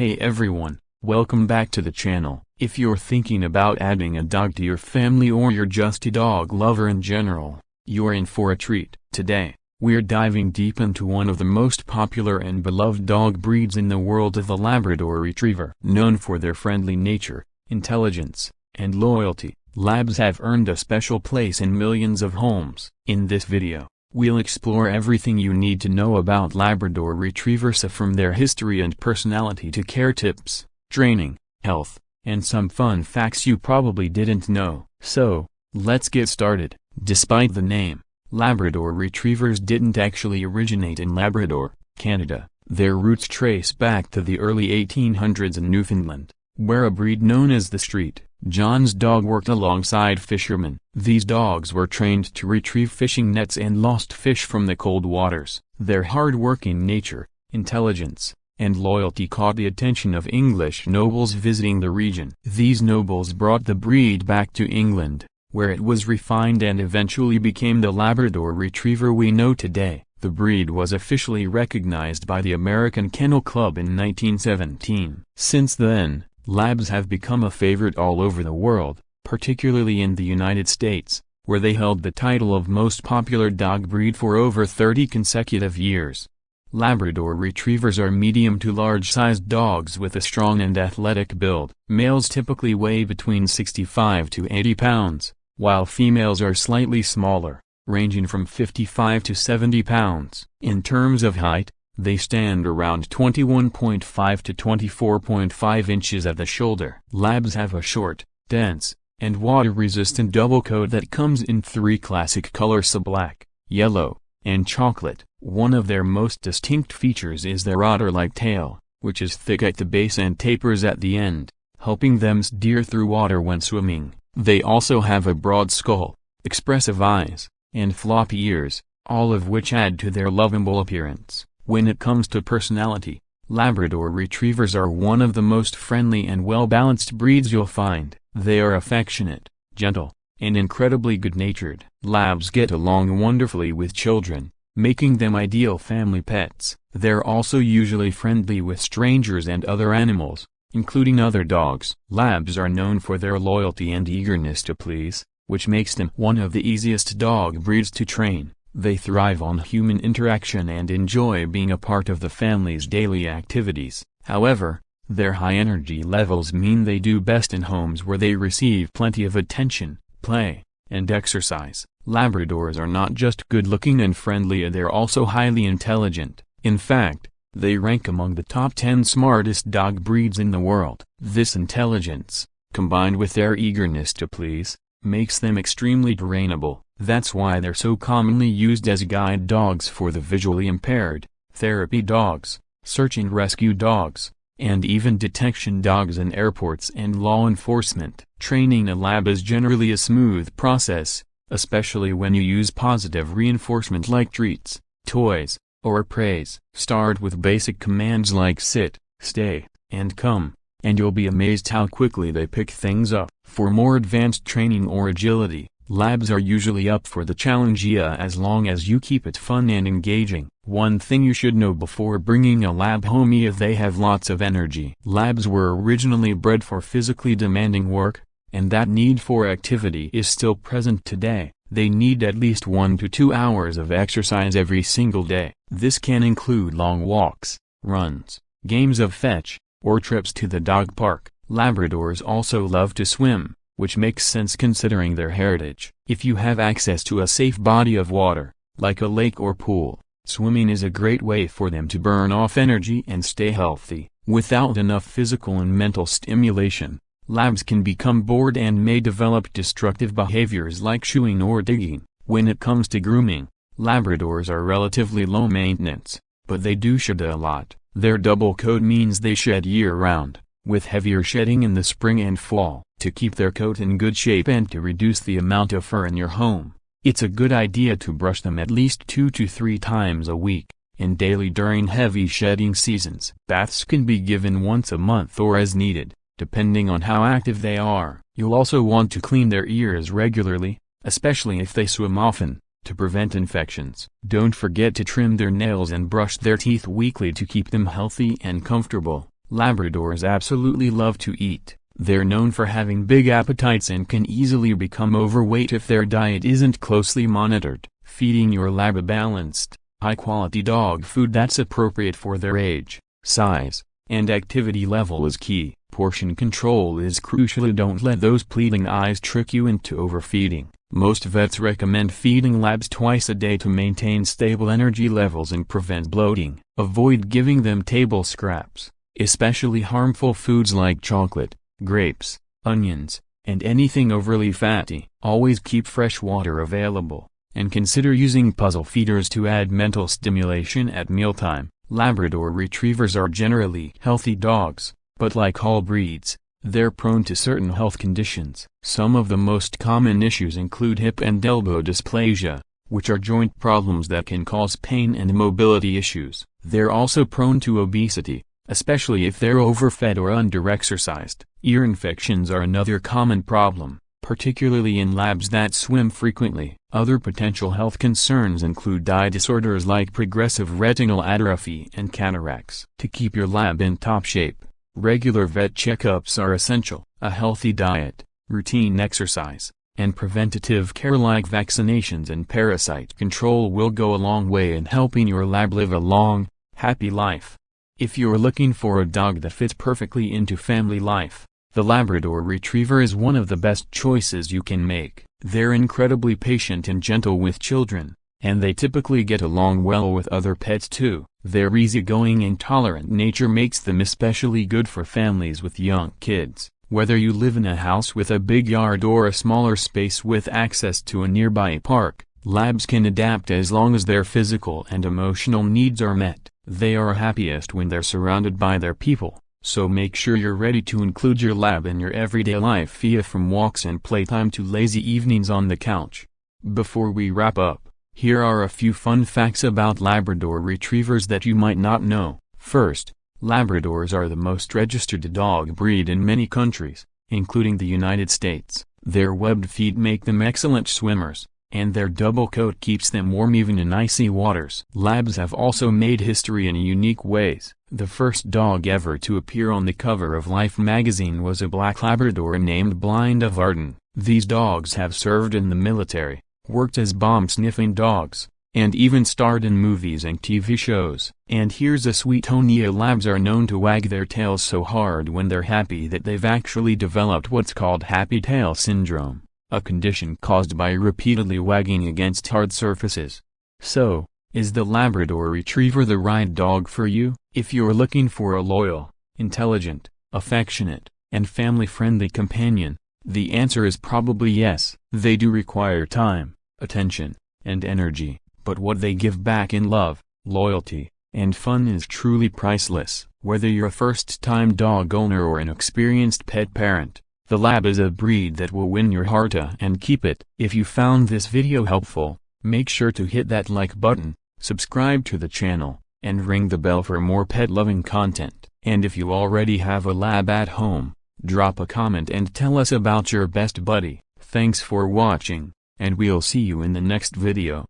Hey everyone, welcome back to the channel. If you're thinking about adding a dog to your family or you're just a dog lover in general, you're in for a treat. Today, we're diving deep into one of the most popular and beloved dog breeds in the world, of the Labrador Retriever. Known for their friendly nature, intelligence, and loyalty, Labs have earned a special place in millions of homes. In this video, we'll explore everything you need to know about Labrador Retrievers, from their history and personality to care tips, training, health, and some fun facts you probably didn't know. So, let's get started. Despite the name, Labrador Retrievers didn't actually originate in Labrador, Canada. Their roots trace back to the early 1800s in Newfoundland, where a breed known as the Street John's dog worked alongside fishermen. These dogs were trained to retrieve fishing nets and lost fish from the cold waters. Their hard-working nature, intelligence, and loyalty caught the attention of English nobles visiting the region. These nobles brought the breed back to England, where it was refined and eventually became the Labrador Retriever we know today. The breed was officially recognized by the American Kennel Club in 1917. Since then, Labs have become a favorite all over the world, particularly in the United States, where they held the title of most popular dog breed for over 30 consecutive years. Labrador Retrievers are medium to large-sized dogs with a strong and athletic build. Males typically weigh between 65 to 80 pounds, while females are slightly smaller, ranging from 55 to 70 pounds. In terms of height, they stand around 21.5 to 24.5 inches at the shoulder. Labs have a short, dense, and water-resistant double coat that comes in three classic colors: black, yellow, and chocolate. One of their most distinct features is their otter-like tail, which is thick at the base and tapers at the end, helping them steer through water when swimming. They also have a broad skull, expressive eyes, and floppy ears, all of which add to their lovable appearance. When it comes to personality, Labrador Retrievers are one of the most friendly and well-balanced breeds you'll find. They are affectionate, gentle, and incredibly good-natured. Labs get along wonderfully with children, making them ideal family pets. They're also usually friendly with strangers and other animals, including other dogs. Labs are known for their loyalty and eagerness to please, which makes them one of the easiest dog breeds to train. They thrive on human interaction and enjoy being a part of the family's daily activities. However, their high energy levels mean they do best in homes where they receive plenty of attention, play, and exercise. Labradors are not just good-looking and friendly, they're also highly intelligent. In fact, they rank among the top 10 smartest dog breeds in the world. This intelligence, combined with their eagerness to please, makes them extremely trainable. That's why they're so commonly used as guide dogs for the visually impaired, therapy dogs, search and rescue dogs, and even detection dogs in airports and law enforcement. Training a lab is generally a smooth process, especially when you use positive reinforcement like treats, toys, or praise. Start with basic commands like sit, stay, and come, and you'll be amazed how quickly they pick things up. For more advanced training or agility, Labs are usually up for the challenge, as long as you keep it fun and engaging. One thing you should know before bringing a lab home is they have lots of energy. Labs were originally bred for physically demanding work, and that need for activity is still present today. They need at least 1 to 2 hours of exercise every single day. This can include long walks, runs, games of fetch, or trips to the dog park. Labradors also love to swim, which makes sense considering their heritage. If you have access to a safe body of water, like a lake or pool, swimming is a great way for them to burn off energy and stay healthy. Without enough physical and mental stimulation, Labs can become bored and may develop destructive behaviors like chewing or digging. When it comes to grooming, Labradors are relatively low maintenance, but they do shed a lot. Their double coat means they shed year-round, with heavier shedding in the spring and fall. To keep their coat in good shape and to reduce the amount of fur in your home, it's a good idea to brush them at least 2 to 3 times a week, and daily during heavy shedding seasons. Baths can be given once a month or as needed, depending on how active they are. You'll also want to clean their ears regularly, especially if they swim often, to prevent infections. Don't forget to trim their nails and brush their teeth weekly to keep them healthy and comfortable. Labradors absolutely love to eat. They're known for having big appetites and can easily become overweight if their diet isn't closely monitored. Feeding your lab a balanced, high-quality dog food that's appropriate for their age, size, and activity level is key. Portion control is crucial. Don't let those pleading eyes trick you into overfeeding. Most vets recommend feeding labs twice a day to maintain stable energy levels and prevent bloating. Avoid giving them table scraps, especially harmful foods like chocolate, grapes, onions, and anything overly fatty. Always keep fresh water available, and consider using puzzle feeders to add mental stimulation at mealtime. Labrador Retrievers are generally healthy dogs, but like all breeds, they're prone to certain health conditions. Some of the most common issues include hip and elbow dysplasia, which are joint problems that can cause pain and mobility issues. They're also prone to obesity, especially if they're overfed or under-exercised. Ear infections are another common problem, particularly in labs that swim frequently. Other potential health concerns include eye disorders like progressive retinal atrophy and cataracts. To keep your lab in top shape, regular vet checkups are essential. A healthy diet, routine exercise, and preventative care like vaccinations and parasite control will go a long way in helping your lab live a long, happy life. If you're looking for a dog that fits perfectly into family life, the Labrador Retriever is one of the best choices you can make. They're incredibly patient and gentle with children, and they typically get along well with other pets too. Their easygoing and tolerant nature makes them especially good for families with young kids. Whether you live in a house with a big yard or a smaller space with access to a nearby park, labs can adapt as long as their physical and emotional needs are met. They are happiest when they're surrounded by their people, so make sure you're ready to include your lab in your everyday life via from walks and playtime to lazy evenings on the couch. Before we wrap up, here are a few fun facts about Labrador Retrievers that you might not know. First, Labradors are the most registered dog breed in many countries, including the United States. Their webbed feet make them excellent swimmers, and their double coat keeps them warm even in icy waters. Labs have also made history in unique ways. The first dog ever to appear on the cover of Life magazine was a black Labrador named Blind of Arden. These dogs have served in the military, worked as bomb-sniffing dogs, and even starred in movies and TV shows. And here's a sweet Tonia. Labs are known to wag their tails so hard when they're happy that they've actually developed what's called happy tail syndrome, a condition caused by repeatedly wagging against hard surfaces. So, is the Labrador Retriever the right dog for you? If you're looking for a loyal, intelligent, affectionate, and family-friendly companion, the answer is probably yes. They do require time, attention, and energy, but what they give back in love, loyalty, and fun is truly priceless. Whether you're a first-time dog owner or an experienced pet parent, the Lab is a breed that will win your heart and keep it. If you found this video helpful, make sure to hit that like button, subscribe to the channel, and ring the bell for more pet-loving content. And if you already have a Lab at home, drop a comment and tell us about your best buddy. Thanks for watching, and we'll see you in the next video.